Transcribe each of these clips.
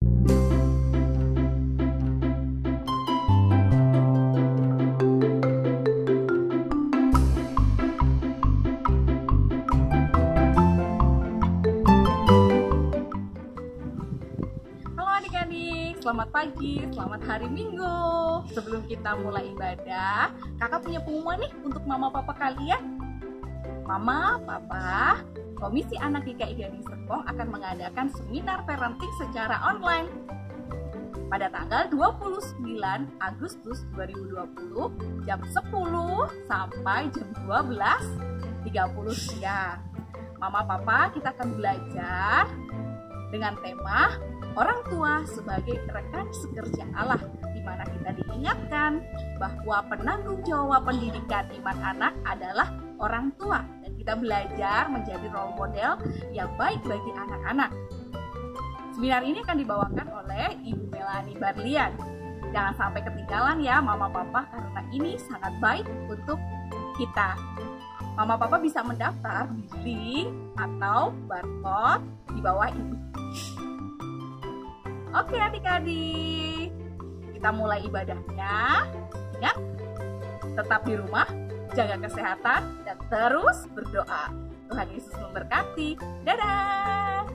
Halo adik-adik, selamat pagi, selamat hari Minggu. Sebelum kita mulai ibadah, kakak punya pengumuman nih untuk mama papa kalian. Mama, papa, Komisi Anak GKI Gading Serpong akan mengadakan seminar parenting secara online pada tanggal 29 Agustus 2020 jam 10 sampai jam 12.30 siang. Mama, papa, kita akan belajar dengan tema orang tua sebagai rekan sekerja Allah, di mana kita diingatkan bahwa penanggung jawab pendidikan iman anak adalah orang tua, dan kita belajar menjadi role model yang baik bagi anak-anak. Seminar ini akan dibawakan oleh Ibu Melanie Barlian. Jangan sampai ketinggalan ya mama papa, karena ini sangat baik untuk kita. Mama papa bisa mendaftar di link atau barcode di bawah ini. Oke adik-adik, kita mulai ibadahnya. Ingat, tetap di rumah, jaga kesehatan, dan terus berdoa. Tuhan Yesus memberkati. Dadah!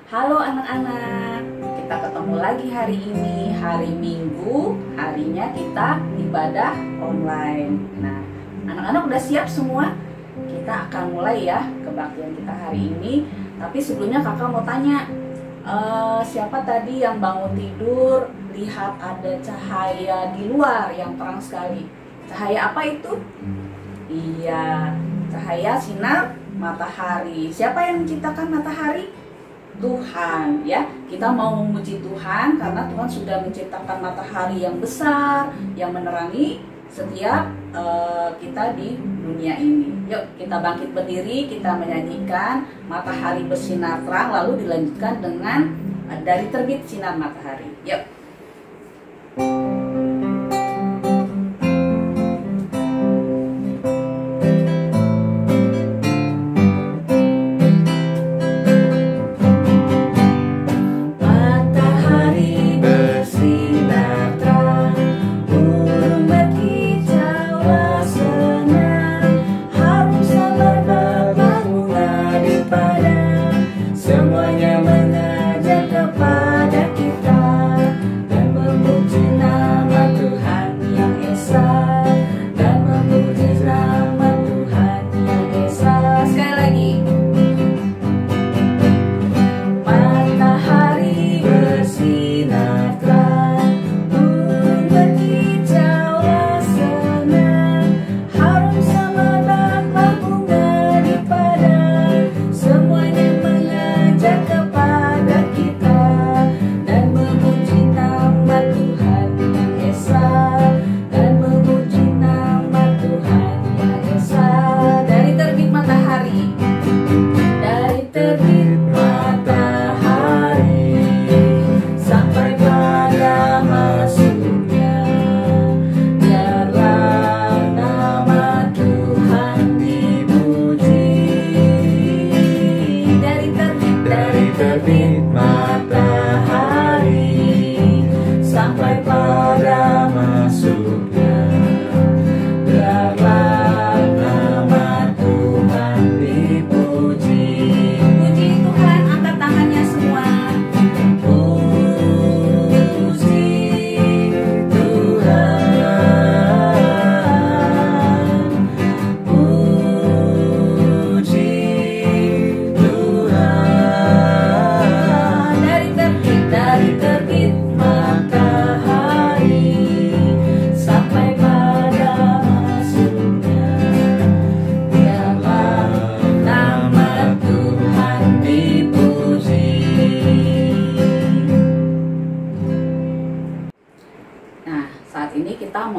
Halo anak-anak, kita ketemu lagi hari ini, hari Minggu, harinya kita ibadah online. Nah, anak-anak udah siap semua? Kita akan mulai ya kebaktian kita hari ini. Tapi sebelumnya kakak mau tanya, siapa tadi yang bangun tidur lihat ada cahaya di luar yang terang sekali? Cahaya apa itu? Iya, cahaya sinar matahari. Siapa yang menciptakan matahari? Tuhan, ya. Kita mau memuji Tuhan karena Tuhan sudah menciptakan matahari yang besar yang menerangi setiap kita di dunia ini. Yuk kita bangkit berdiri, kita menyanyikan matahari bersinar terang, lalu dilanjutkan dengan dari terbit sinar matahari. Yuk.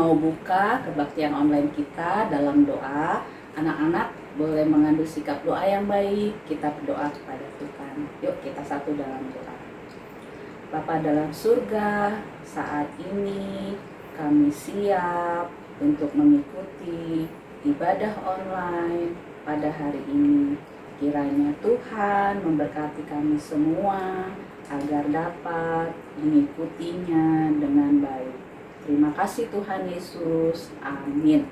mau buka kebaktian online kita dalam doa. Anak-anak boleh mengambil sikap doa yang baik. Kita berdoa kepada Tuhan. Yuk kita satu dalam doa. Bapa dalam surga, saat ini kami siap untuk mengikuti ibadah online pada hari ini. Kiranya Tuhan memberkati kami semua agar dapat mengikutinya dengan baik. Terima kasih Tuhan Yesus. Amin.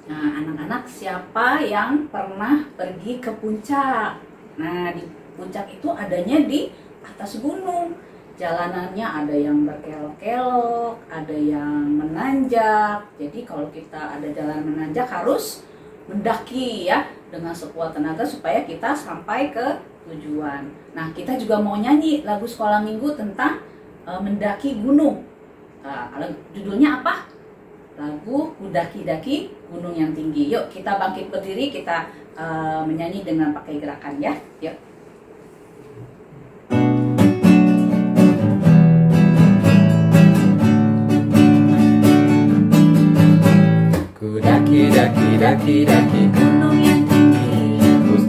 Nah, anak-anak, siapa yang pernah pergi ke puncak? Nah, di puncak itu adanya di atas gunung. Jalanannya ada yang berkelok-kelok, ada yang menanjak. Jadi kalau kita ada jalan menanjak harus mendaki ya dengan sekuat tenaga supaya kita sampai ke tujuan. Nah, kita juga mau nyanyi lagu sekolah minggu tentang mendaki gunung. Judulnya apa? Lagu Kudaki-daki Gunung yang Tinggi. Yuk kita bangkit berdiri, kita menyanyi dengan pakai gerakan ya. Yuk. Daki gunung yang tinggi, terus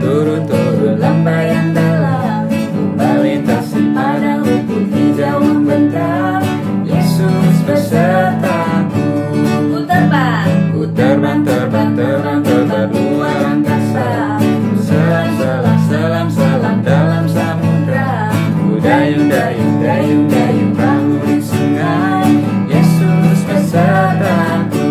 turun lembah yang dalam, melintasi padang rumput hijau membentang. Yesus besertaku, ku terbang luar angkasa, selam dalam samudra, ku dayung perahu di sungai. Yesus besertaku.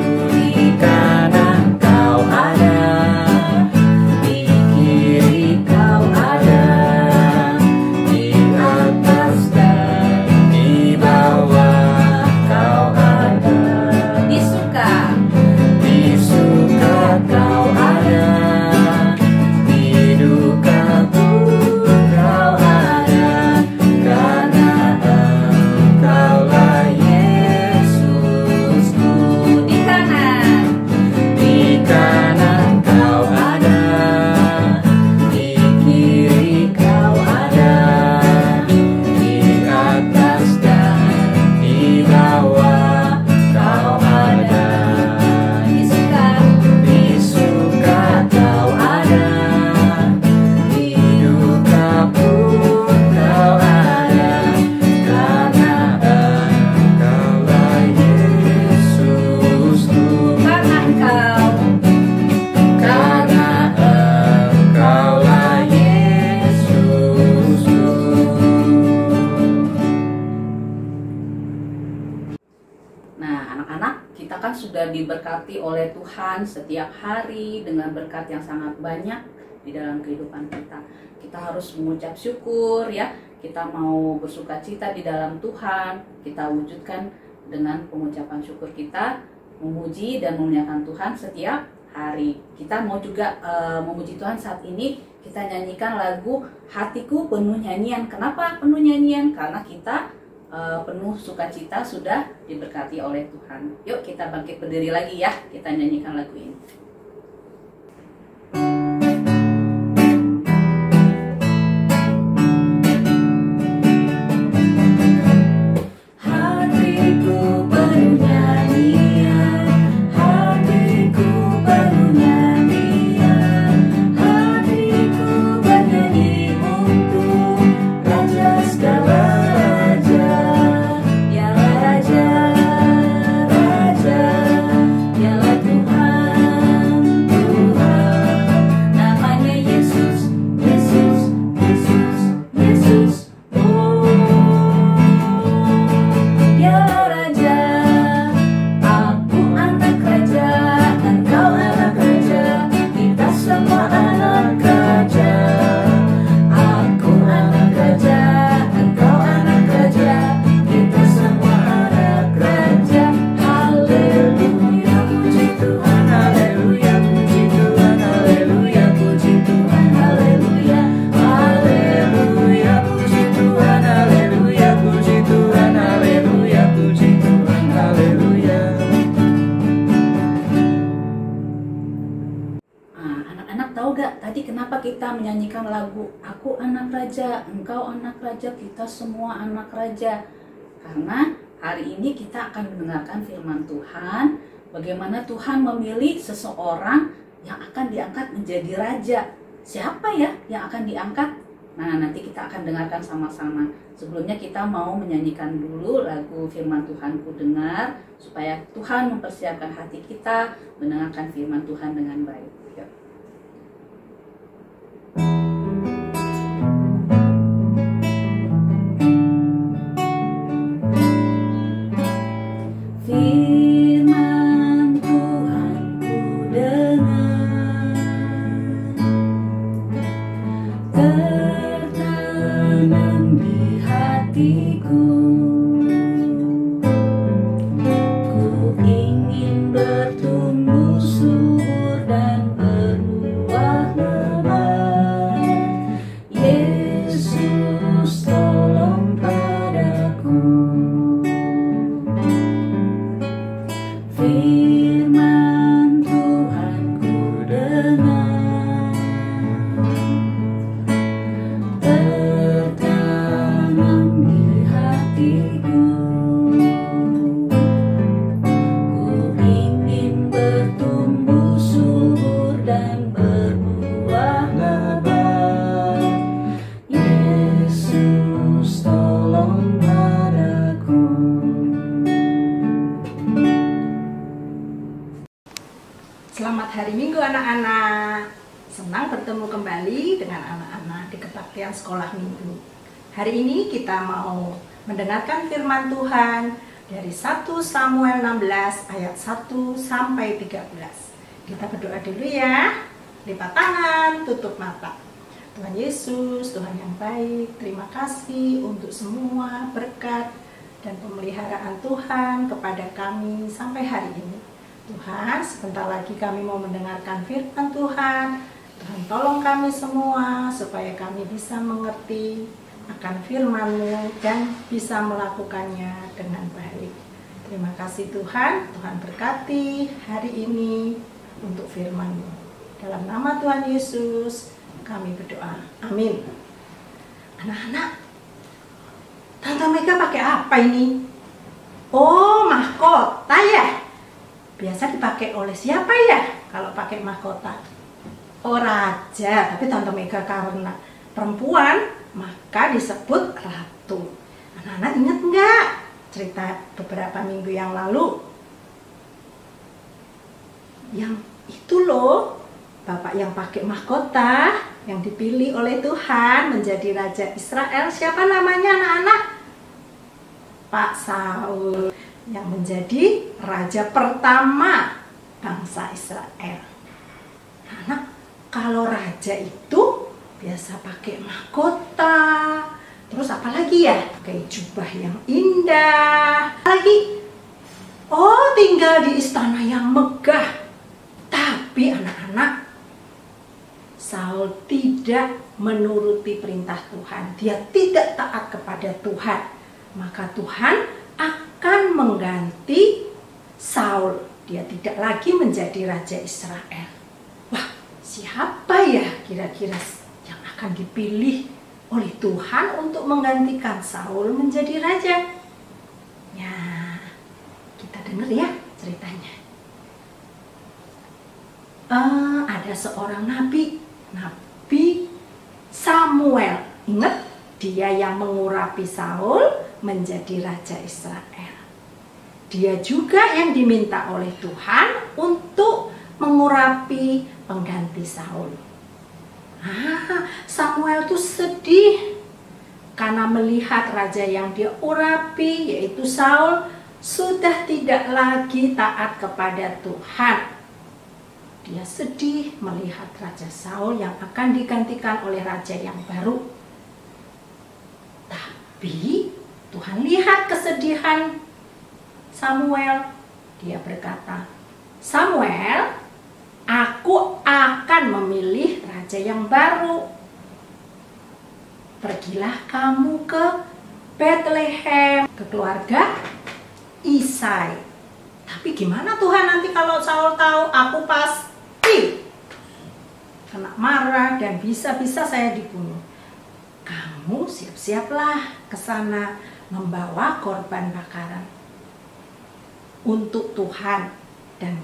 Sudah diberkati oleh Tuhan setiap hari dengan berkat yang sangat banyak di dalam kehidupan kita. Kita harus mengucap syukur ya. Kita mau bersuka cita di dalam Tuhan. Kita wujudkan dengan pengucapan syukur kita, memuji dan memuliakan Tuhan setiap hari. Kita mau juga memuji Tuhan saat ini. Kita nyanyikan lagu Hatiku Penuh Nyanyian. Kenapa penuh nyanyian? Karena kita penuh sukacita sudah diberkati oleh Tuhan. Yuk kita bangkit berdiri lagi ya, kita nyanyikan lagu ini. Kenapa kita menyanyikan lagu Aku Anak Raja, Engkau Anak Raja, kita semua anak raja? Karena hari ini kita akan mendengarkan firman Tuhan, bagaimana Tuhan memilih seseorang yang akan diangkat menjadi raja. Siapa ya yang akan diangkat? Nah, nanti kita akan dengarkan sama-sama. Sebelumnya kita mau menyanyikan dulu lagu Firman Tuhan Ku Dengar, supaya Tuhan mempersiapkan hati kita mendengarkan firman Tuhan dengan baik. Yuk. Firman Tuhan ku dengar, tertanam di hatiku. Ku ingin bertumbuh subur dan berbuah lebat. Yesus, tolong padaku. Firman Tuhan ku dengar, tertanam di hatiku. Ku ingin bertumbuh subur dan berbuah lebat. Yesus, tolong padaku. Selamat hari Minggu anak-anak. Senang bertemu kembali dengan anak-anak di kebaktian sekolah minggu. Hari ini kita mau mendengarkan firman Tuhan dari 1 Samuel 16 ayat 1 sampai 13. Kita berdoa dulu ya. Lipat tangan, tutup mata. Tuhan Yesus, Tuhan yang baik, terima kasih untuk semua berkat dan pemeliharaan Tuhan kepada kami sampai hari ini. Tuhan, sebentar lagi kami mau mendengarkan firman Tuhan. Tuhan, tolong kami semua supaya kami bisa mengerti akan firman-Mu dan bisa melakukannya dengan baik. Terima kasih Tuhan. Tuhan berkati hari ini untuk firman-Mu. Dalam nama Tuhan Yesus kami berdoa. Amin. Anak-anak, Tante Mega pakai apa ini? Oh, mahkota ya? Biasa dipakai oleh siapa ya kalau pakai mahkota? Oh, raja. Tapi Tante Mega karena perempuan maka disebut ratu. Anak-anak ingat nggak cerita beberapa minggu yang lalu? Yang itu loh, bapak yang pakai mahkota, yang dipilih oleh Tuhan menjadi raja Israel. Siapa namanya anak-anak? Pak Saul, yang menjadi raja pertama bangsa Israel. Anak, kalau raja itu biasa pakai mahkota. Terus apa lagi ya? Pakai jubah yang indah. Lagi, oh, tinggal di istana yang megah. Tapi anak-anak, Saul tidak menuruti perintah Tuhan. Dia tidak taat kepada Tuhan. Maka Tuhan akan mengganti Saul. Dia tidak lagi menjadi raja Israel. Wah, siapa ya kira-kira yang akan dipilih oleh Tuhan untuk menggantikan Saul menjadi raja? Ya, kita dengar ya ceritanya. Ada seorang nabi Samuel. Ingat, dia yang mengurapi Saul menjadi raja Israel. Dia juga yang diminta oleh Tuhan untuk mengurapi pengganti Saul. Samuel tuh sedih karena melihat raja yang dia urapi, yaitu Saul, sudah tidak lagi taat kepada Tuhan. Dia sedih melihat raja Saul yang akan digantikan oleh raja yang baru. Tapi Tuhan lihat kesedihan Samuel. Dia berkata, Samuel, aku akan memilih raja yang baru. Pergilah kamu ke Bethlehem, ke keluarga Isai. Tapi gimana Tuhan nanti kalau Saul tahu? Aku pasti kena marah dan bisa-bisa saya dibunuh. Kamu siap-siaplah ke sana membawa korban bakaran untuk Tuhan, dan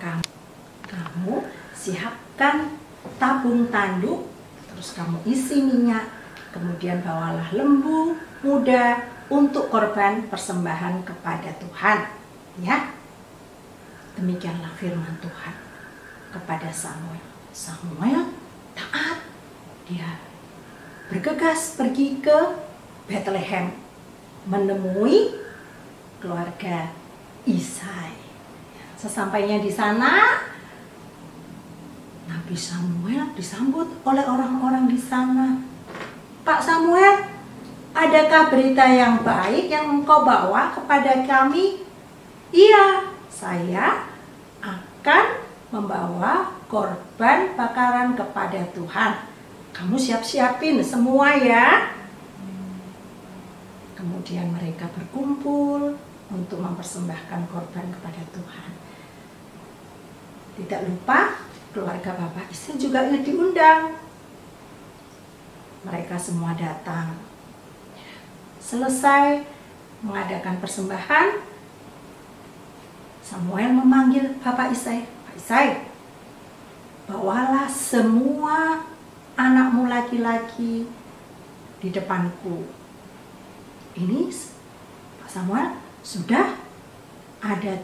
kamu siapkan tabung tanduk, terus kamu isi minyak, Kemudian bawalah lembu muda untuk korban persembahan kepada Tuhan. Ya, demikianlah firman Tuhan kepada Samuel. Samuel taat, dia bergegas pergi ke Bethlehem menemui keluarga Isai. Sesampainya di sana, Nabi Samuel disambut oleh orang-orang di sana. Pak Samuel, adakah berita yang baik yang engkau bawa kepada kami? Iya, saya akan membawa korban bakaran kepada Tuhan. Kamu siap-siapin semua ya. Kemudian mereka berkumpul untuk mempersembahkan korban kepada Tuhan. Tidak lupa keluarga Bapak Isai juga diundang. Mereka semua datang. Selesai mengadakan persembahan, Samuel memanggil Bapak Isai. Pak Isai, bawalah semua anakmu laki-laki di depanku. Ini Pak Samuel, sudah ada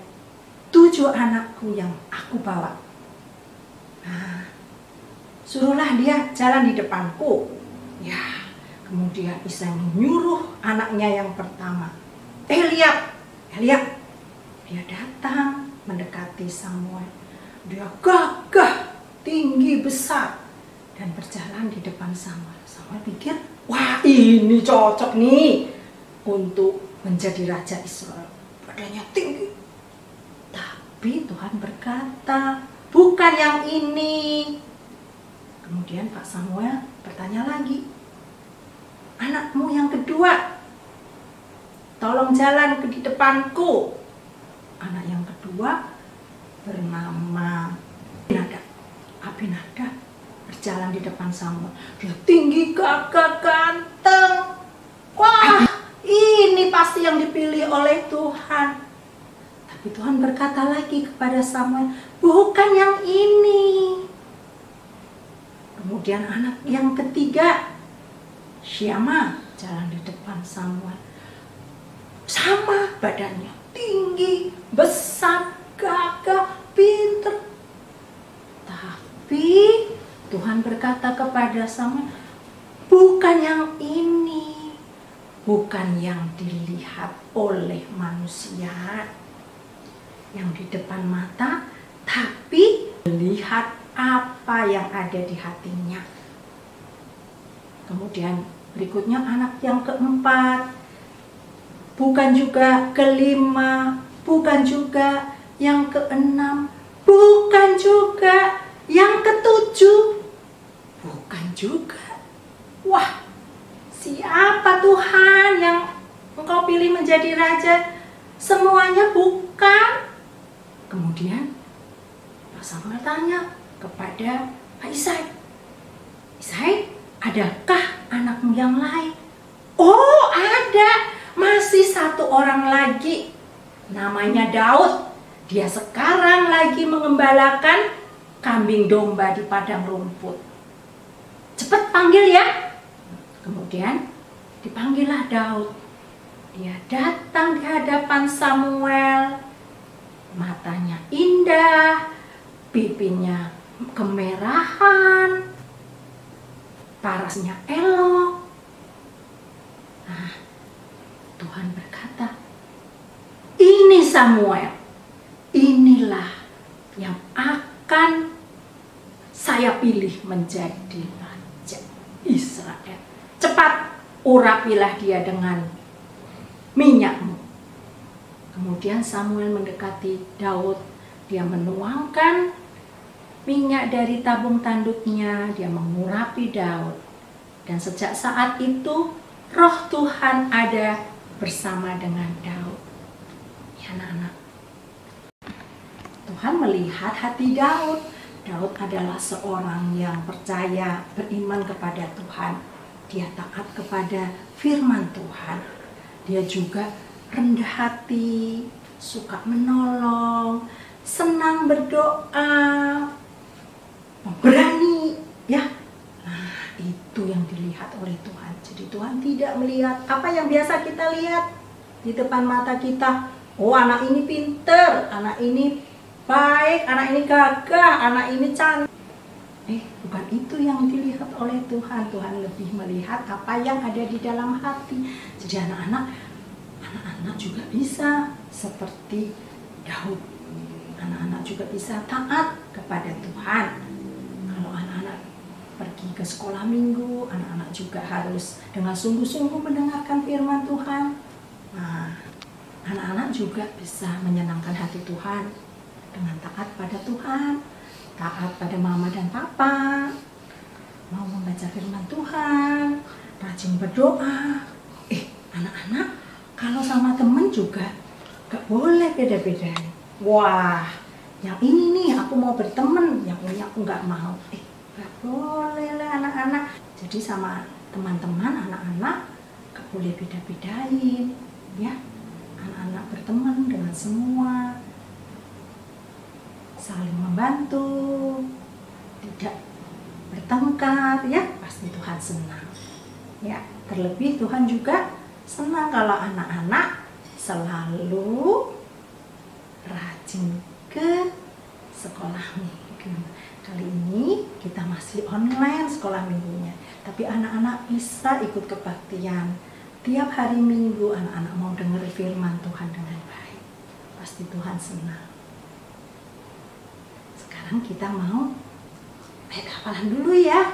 7 anakku yang aku bawa. Nah, suruhlah dia jalan di depanku. Ya, kemudian Isai menyuruh anaknya yang pertama, Eliab. Dia datang mendekati Samuel. Dia gagah, tinggi, besar, dan berjalan di depan Samuel. Samuel pikir, wah ini cocok nih untuk menjadi raja Israel. Badannya tinggi. Tapi Tuhan berkata, bukan yang ini. Kemudian Pak Samuel bertanya lagi, anakmu yang kedua, tolong jalan ke di depanku. Anak yang kedua bernama Abinadab berjalan di depan Samuel. Dia tinggi, gagah, ganteng. Wah, ini pasti yang dipilih oleh Tuhan. Tapi Tuhan berkata lagi kepada Samuel, bukan yang ini. Kemudian anak yang ketiga, Syama, jalan di depan Samuel. Sama badannya, tinggi, besar, gagah, pinter. Tapi Tuhan berkata kepada Samuel, bukan yang ini. Bukan yang dilihat oleh manusia, yang di depan mata, tapi lihat apa yang ada di hatinya. Kemudian berikutnya anak yang keempat, bukan juga kelima, bukan juga yang keenam, bukan juga yang ketujuh, bukan juga. Wah, siapa Tuhan yang engkau pilih menjadi raja? Semuanya bukan. Kemudian Pak Samuel tanya kepada Pak Isai, Isai, adakah anakmu yang lain? Oh, ada. Masih 1 orang lagi. Namanya Daud. Dia sekarang lagi mengembalakan kambing domba di padang rumput. Cepat panggil ya. Kemudian dipanggillah Daud. Dia datang di hadapan Samuel. Matanya indah, pipinya kemerahan, parasnya elok. Nah, Tuhan berkata, ini Samuel, inilah yang akan saya pilih menjadi raja Israel. Cepat urapilah dia dengan minyakmu. Kemudian Samuel mendekati Daud. Dia menuangkan minyak dari tabung tanduknya. Dia mengurapi Daud. Dan sejak saat itu Roh Tuhan ada bersama dengan Daud. Ya anak-anak, Tuhan melihat hati Daud. Daud adalah seorang yang percaya, beriman kepada Tuhan. Dia taat kepada firman Tuhan. Dia juga rendah hati, suka menolong, senang berdoa, berani, ya. Nah, itu yang dilihat oleh Tuhan. Jadi Tuhan tidak melihat apa yang biasa kita lihat di depan mata kita. Oh, anak ini pinter, anak ini baik, anak ini gagah, anak ini cantik. Bukan itu yang dilihat oleh Tuhan. Tuhan lebih melihat apa yang ada di dalam hati. Jadi anak-anak juga bisa seperti Daud. Anak-anak juga bisa taat kepada Tuhan. Kalau anak-anak pergi ke sekolah minggu, anak-anak juga harus dengan sungguh-sungguh mendengarkan firman Tuhan. Nah, anak-anak juga bisa menyenangkan hati Tuhan dengan taat pada Tuhan, taat pada mama dan papa, mau membaca firman Tuhan, rajin berdoa. Anak-anak kalau sama temen juga gak boleh beda-beda. Wah, yang ini nih aku mau berteman, yang ini aku gak mau. Gak boleh lah anak-anak. Jadi sama teman-teman anak-anak gak boleh beda-bedain, ya. Anak-anak berteman dengan semua, saling membantu, tidak bertengkar, ya pasti Tuhan senang. Ya, terlebih Tuhan juga senang kalau anak-anak selalu rajin ke sekolah minggu. Kali ini kita masih online sekolah minggunya, tapi anak-anak bisa ikut kebaktian. Tiap hari Minggu anak-anak mau dengar firman Tuhan dengan baik. Pasti Tuhan senang. Sekarang kita mau lihat hafalan dulu ya.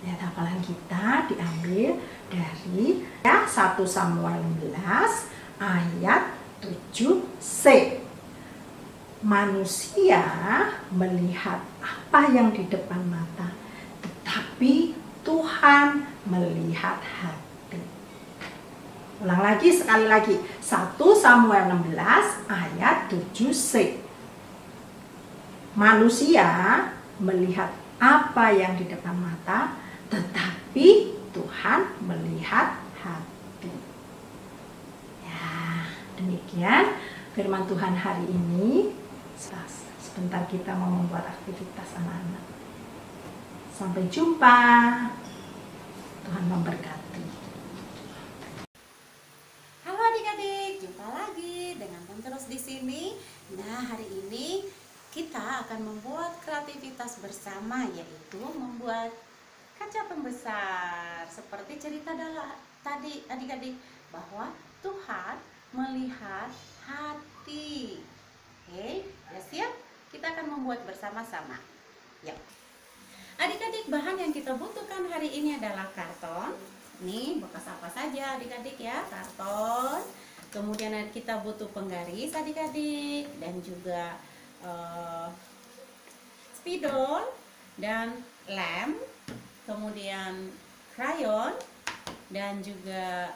Lihat hafalan kita diambil dari 1 Samuel 16 ayat 7c. Manusia melihat apa yang di depan mata, tetapi Tuhan melihat hati. Ulang lagi, sekali lagi. 1 Samuel 16 ayat 7c. Manusia melihat apa yang di depan mata, tetapi Tuhan melihat hati. Ya, demikian firman Tuhan hari ini. Sebentar kita mau membuat aktivitas anak-anak. Sampai jumpa. Tuhan memberkati. Halo adik-adik, jumpa lagi dengan terus di sini. Nah, hari ini kita akan membuat kreativitas bersama, yaitu membuat kaca pembesar. Seperti cerita tadi adik-adik, bahwa Tuhan melihat hati. Oke, sudah siap? Kita akan membuat bersama-sama. Yuk. Adik-adik, bahan yang kita butuhkan hari ini adalah karton. Nih, bekas apa saja adik-adik ya, karton. Kemudian kita butuh penggaris adik-adik, dan juga spidol dan lem, kemudian krayon, dan juga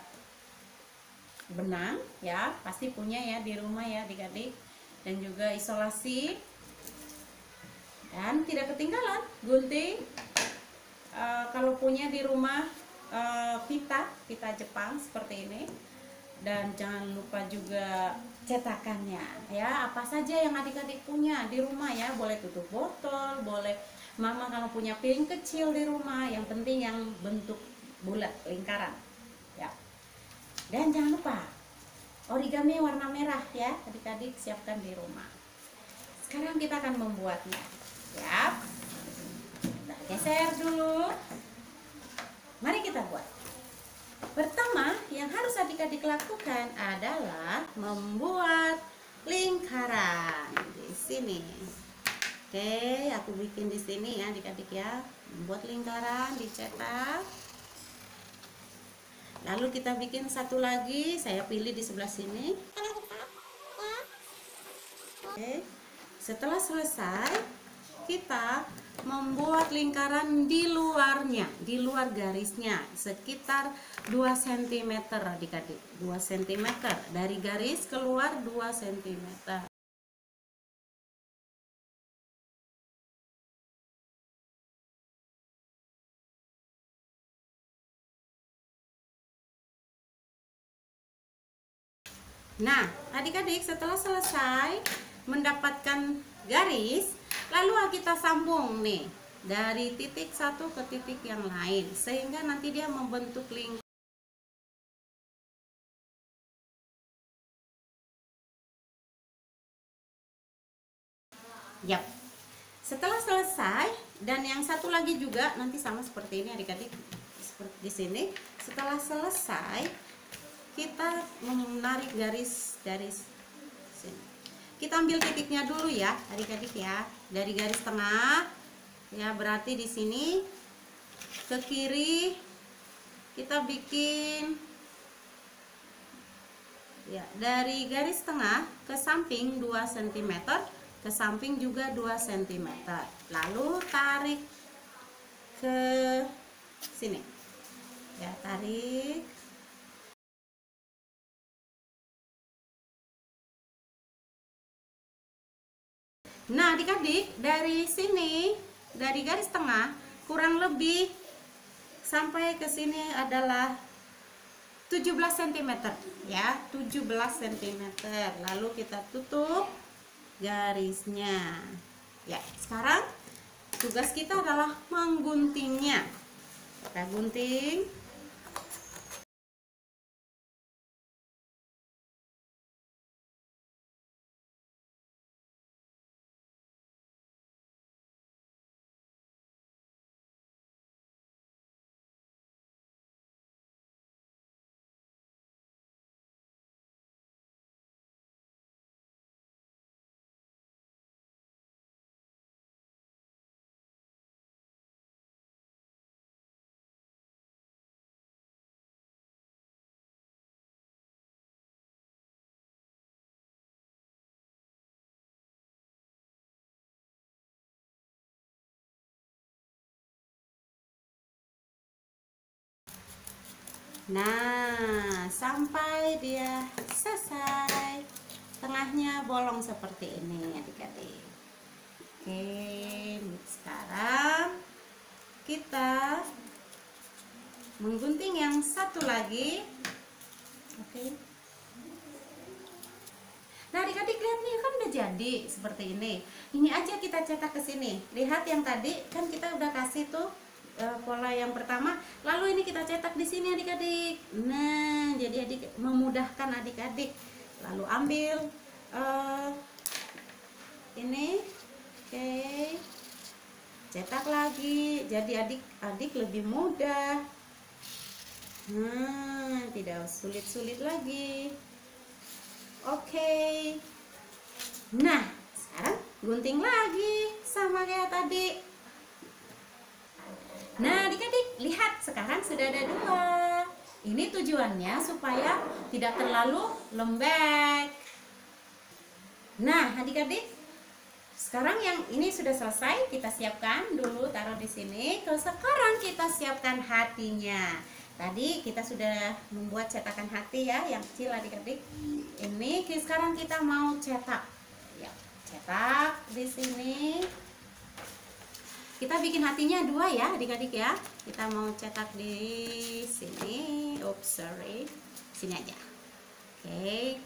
benang ya, pasti punya ya di rumah ya adik-adik, dan juga isolasi, dan tidak ketinggalan gunting, kalau punya di rumah pita Jepang seperti ini, dan jangan lupa juga cetakannya ya, apa saja yang adik-adik punya di rumah ya, boleh tutup botol, boleh mama kalau punya piring kecil di rumah, yang penting yang bentuk bulat lingkaran ya. Dan jangan lupa origami warna merah ya adik-adik, siapkan di rumah. Sekarang kita akan membuatnya ya. Nah, geser dulu, mari kita buat. Pertama yang harus adik-adik lakukan adalah membuat lingkaran di sini. Oke, aku bikin di sini ya adik-adik ya. Membuat lingkaran, dicetak. Lalu kita bikin satu lagi, saya pilih di sebelah sini. Oke. Setelah selesai, kita membuat lingkaran di luarnya, di luar garisnya, sekitar 2 cm adik-adik, 2 cm dari garis keluar 2 cm. Nah, adik-adik, setelah selesai mendapatkan garis, lalu kita sambung nih dari titik satu ke titik yang lain, sehingga nanti dia membentuk lingkaran. Yap. Setelah selesai, dan yang satu lagi juga nanti sama seperti ini adik-adik, seperti di sini. Setelah selesai, kita menarik garis dari sini. Kita ambil titiknya dulu ya adik-adik ya, dari garis tengah ya, berarti di sini ke kiri kita bikin ya, dari garis tengah ke samping 2 cm, ke samping juga 2 cm, lalu tarik ke sini ya, tarik. Nah adik-adik, dari sini, dari garis tengah kurang lebih sampai ke sini adalah 17 cm ya, 17 cm. Lalu kita tutup garisnya ya. Sekarang tugas kita adalah mengguntingnya. Kita gunting. Nah, sampai dia selesai. Tengahnya bolong seperti ini adik-adik. Oke, sekarang kita menggunting yang satu lagi. Oke. Nah adik-adik lihat nih, kan udah jadi seperti ini. Ini aja kita cetak ke sini. Lihat yang tadi kan kita udah kasih tuh pola yang pertama, lalu ini kita cetak di sini adik-adik. Nah, jadi adik memudahkan adik-adik. Lalu ambil ini, oke, cetak lagi. Jadi adik-adik lebih mudah. Nah, tidak sulit-sulit lagi. Oke. Nah, sekarang gunting lagi sama kayak tadi. Nah adik-adik lihat, sekarang sudah ada 2. Ini tujuannya supaya tidak terlalu lembek. Nah adik-adik, sekarang yang ini sudah selesai, kita siapkan dulu, taruh di sini. Sekarang kita siapkan hatinya. Tadi kita sudah membuat cetakan hati ya, yang kecil adik-adik. Ini sekarang kita mau cetak. Ya, cetak di sini. Kita bikin hatinya 2 ya adik-adik ya. Kita mau cetak di sini. Oops, sorry. Sini aja. Oke.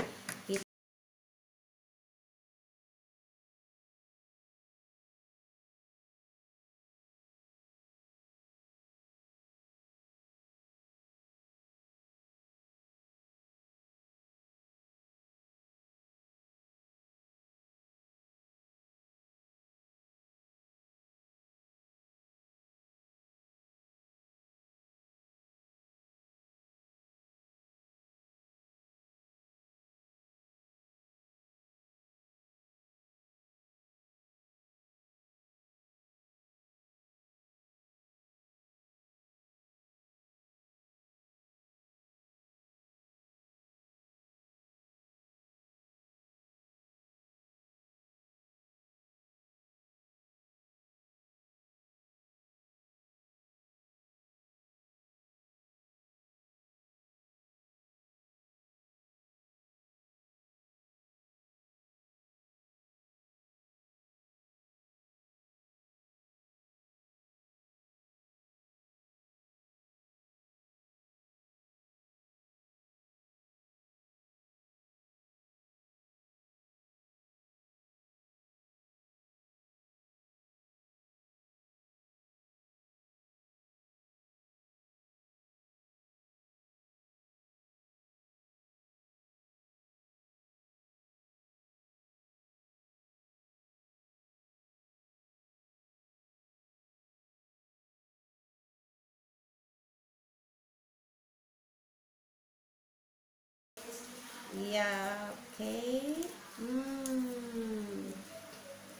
Iya, oke.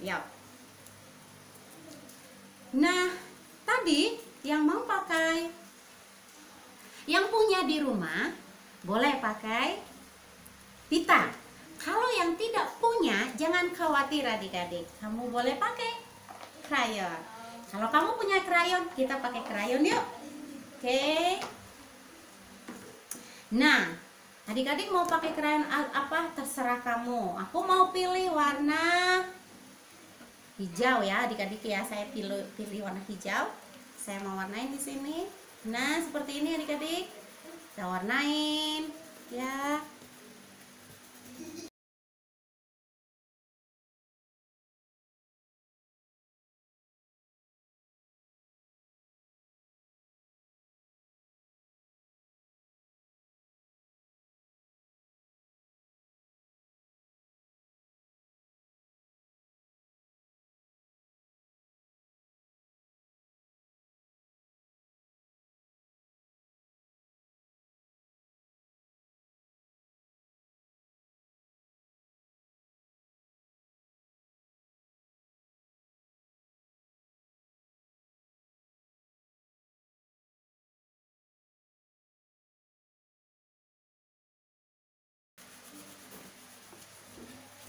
Ya. Nah, tadi yang mau pakai, yang punya di rumah boleh pakai pita. Kalau yang tidak punya, jangan khawatir adik-adik. Kamu boleh pakai krayon. Kalau kamu punya krayon, kita pakai krayon yuk. Oke. Nah, adik-adik mau pakai krayon apa? Terserah kamu. Aku mau pilih warna hijau ya, adik-adik ya. Saya pilih warna hijau. Saya mau warnain di sini. Nah, seperti ini adik-adik. Kita warnain ya.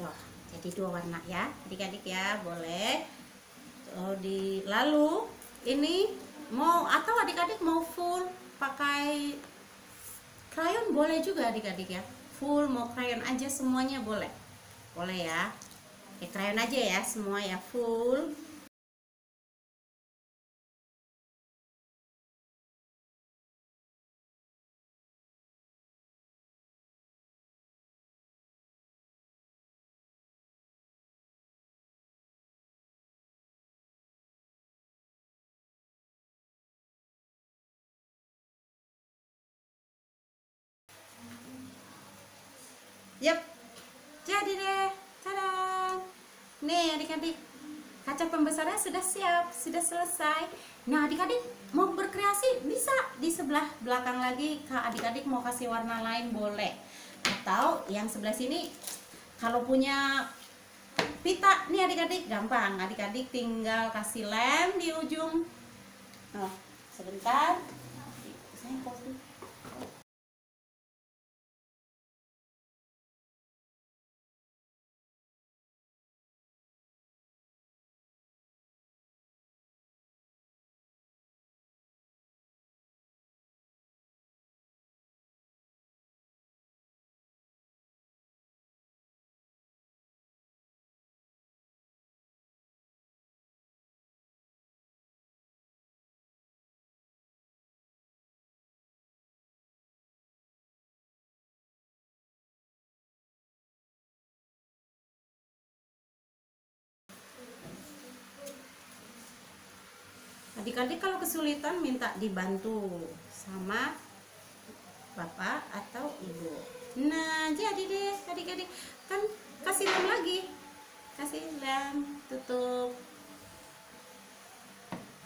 Wah, jadi dua warna ya, adik-adik ya, boleh. Lalu ini mau, atau adik-adik mau full pakai krayon boleh juga adik-adik ya. Full mau krayon aja semuanya boleh. Boleh ya. Oke, krayon aja ya semua ya, full. Yap, jadi deh. Tada. Nih adik-adik, kaca pembesarnya sudah siap, sudah selesai. Nah adik-adik mau berkreasi bisa di sebelah belakang lagi. Adik-adik mau kasih warna lain boleh. Atau yang sebelah sini kalau punya pita nih adik-adik gampang. Adik-adik tinggal kasih lem di ujung. Oh, sebentar. Saya pause dulu. Adik-adik kalau kesulitan minta dibantu sama bapak atau ibu. Nah jadi deh adik-adik, kan kasih lem lagi, kasih lem, tutup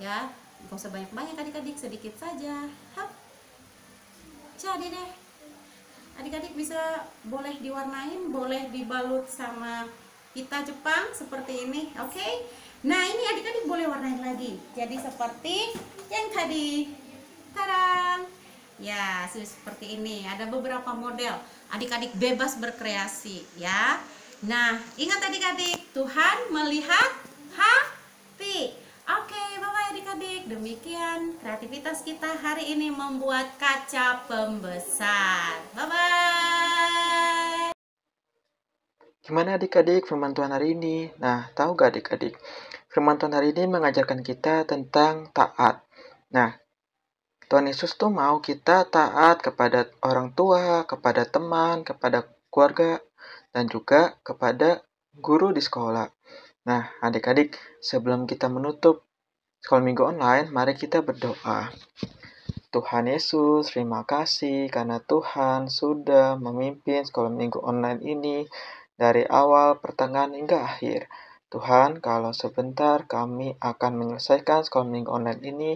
ya, gak usah banyak-banyak adik-adik, sedikit saja. Hap. Jadi deh adik-adik bisa, boleh diwarnain, boleh dibalut sama pita Jepang seperti ini. Oke. Nah ini adik-adik boleh warnain lagi, jadi seperti yang tadi. Tadang. Ya sudah seperti ini. Ada beberapa model, adik-adik bebas berkreasi ya. Nah ingat adik-adik, Tuhan melihat hati. Oke, bye-bye adik-adik. Demikian kreativitas kita hari ini membuat kaca pembesar. Bye-bye. Gimana adik-adik firman Tuhan hari ini? Nah, tahu gak adik-adik? Firman Tuhan hari ini mengajarkan kita tentang taat. Nah, Tuhan Yesus tuh mau kita taat kepada orang tua, kepada teman, kepada keluarga, dan juga kepada guru di sekolah. Nah, adik-adik, sebelum kita menutup sekolah minggu online, mari kita berdoa. Tuhan Yesus, terima kasih karena Tuhan sudah memimpin sekolah minggu online ini dari awal, pertengahan, hingga akhir. Tuhan, kalau sebentar kami akan menyelesaikan sekolah minggu online ini,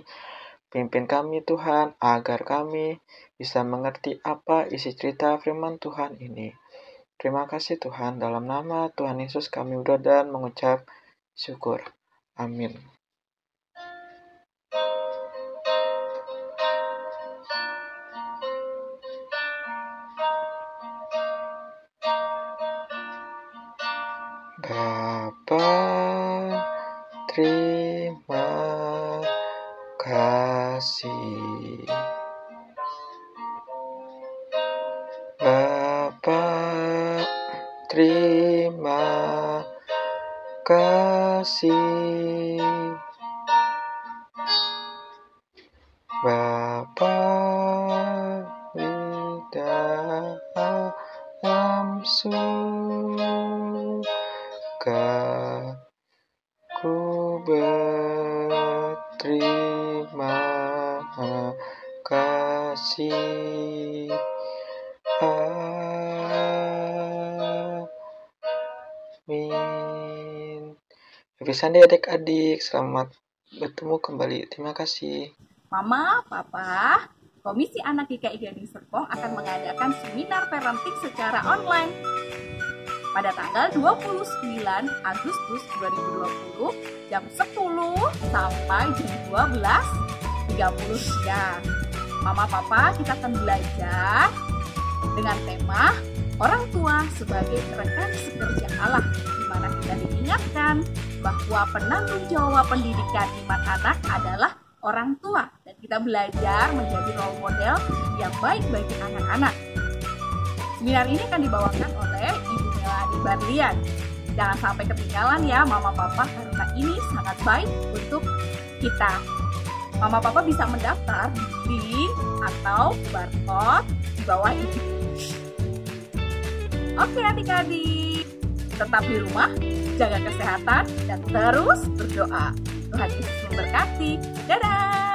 pimpin kami Tuhan, agar kami bisa mengerti apa isi cerita firman Tuhan ini. Terima kasih Tuhan, dalam nama Tuhan Yesus kami berdoa dan mengucap syukur. Amin. Bapa, terima kasih. Bapa, terima kasih. Bapa di dalam surga, ku berterima kasih. Amin. Happy Sunday adik-adik, selamat bertemu kembali. Terima kasih. Mama, Papa, Komisi Anak GKI Gading Serpong akan mengadakan seminar parenting secara online pada tanggal 29 Agustus 2020 jam 10 sampai jam 12.30 siang. Mama, Papa, kita akan belajar dengan tema orang tua sebagai rekan sekerja Allah, di mana kita diingatkan bahwa penanggung jawab pendidikan iman anak adalah orang tua, dan kita belajar menjadi role model yang baik bagi anak-anak. Seminar ini akan dibawakan oleh Ibu Melanie Barlian. Jangan sampai ketinggalan ya Mama Papa, karena ini sangat baik untuk kita. Mama Papa bisa mendaftar di link atau barcode di bawah ini. Oke adik-adik, tetap di rumah, jaga kesehatan, dan terus berdoa. Tuhan Yesus memberkati. Dadah!